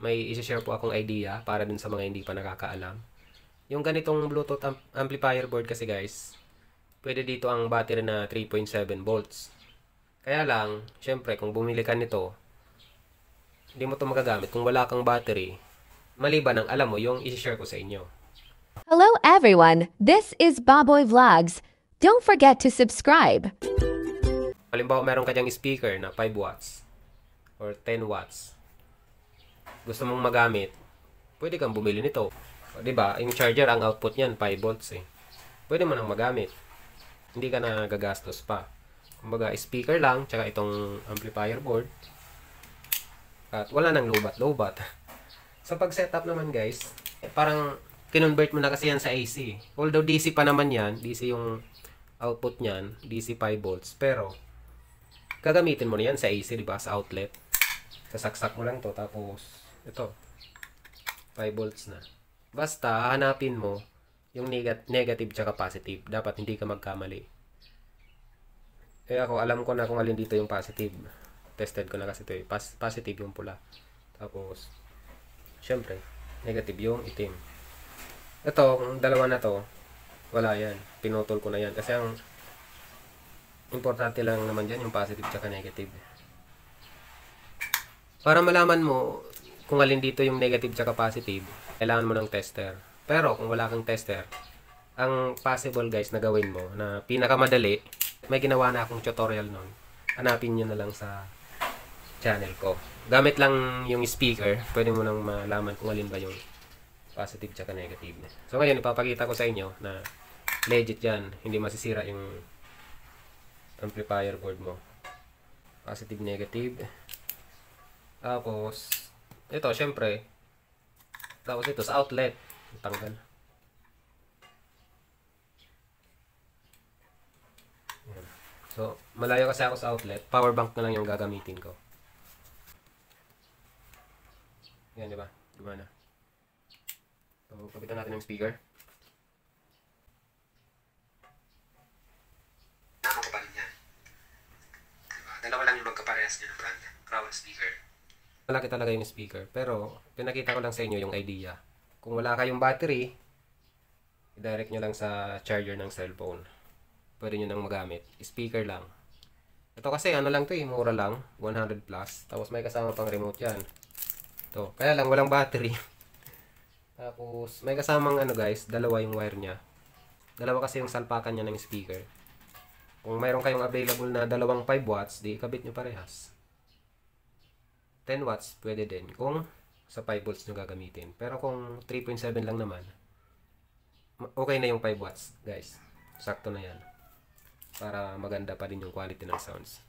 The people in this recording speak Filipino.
may isi-share po akong idea para dun sa mga hindi pa nakakaalam. Yung ganitong Bluetooth amplifier board kasi guys, pwede dito ang battery na 3.7 volts. Kaya lang, syempre kung bumili ka nito, hindi mo to magagamit kung wala kang battery. Maliban ang alam mo yung isi-share ko sa inyo. Hello everyone, this is Baboy Vlogs. Don't forget to subscribe. Halimbawa meron ka dyang speaker na 5 watts or 10 watts. Gusto mong magamit, pwede kang bumili nito. O, diba? Yung charger, ang output niyan 5 volts eh. Pwede mo nang magamit. Hindi ka na gagastos pa. Kumbaga, speaker lang, tsaka itong amplifier board. At wala nang lobat-lobat. Sa pag-setup naman guys, parang kinonvert mo na kasi yan sa AC. Although DC pa naman yan, DC yung output niyan, DC 5 volts. Pero, gagamitin mo na yan sa AC, diba? Sa outlet. Sasaksak mo lang to, tapos ito 5 volts na. Basta hanapin mo yung negative tsaka positive. Dapat hindi ka magkamali. Ako alam ko na kung alin dito yung positive. Tested ko na kasi ito eh. Positive yung pula. Tapos syempre negative yung itim. Ito, kung dalawa na to, wala yan. Pinutol ko na yan. Kasi ang importante lang naman dyan yung positive tsaka negative. Para malaman mo kung alin dito yung negative tsaka positive, kailangan mo ng tester. Pero kung wala kang tester, ang possible guys na gawin mo na pinakamadali, may ginawa na akong tutorial nun. Hanapin nyo na lang sa channel ko. Gamit lang yung speaker, pwede mo nang malaman kung alin ba yung positive tsaka negative. So ngayon, ipapakita ko sa inyo na legit yan. Hindi masisira yung amplifier board mo. Positive, negative. Tapos ito, syempre. Tapos ito, sa outlet. Tanggal. Yan. So, malayo kasi ako sa outlet. Power bank na lang yung gagamitin ko. Yan, di ba? Gumana. So, kapitan natin yung speaker. Nakakapalit niya. Diba? Dalawa lang yung magkaparehas niya ng brand. Crown speaker. Malaki talaga yung speaker. Pero, pinakita ko lang sa inyo yung idea. Kung wala kayong battery, i-direct nyo lang sa charger ng cellphone. Pwede nyo nang magamit. Speaker lang. Ito kasi, ano lang to eh, mura lang. 100 plus. Tapos may kasama pang remote yan. Ito. Kaya lang, walang battery. Tapos, may kasamang ano guys, dalawa yung wire nya. Dalawa kasi yung salpakan nya ng speaker. Kung mayroon kayong available na dalawang 5 watts, di ikabit nyo parehas. 10 watts, pwede din kung sa 5 volts nyo gagamitin. Pero kung 3.7 lang naman, okay na yung 5 watts, guys. Sakto na yan. Para maganda pa din yung quality ng sounds.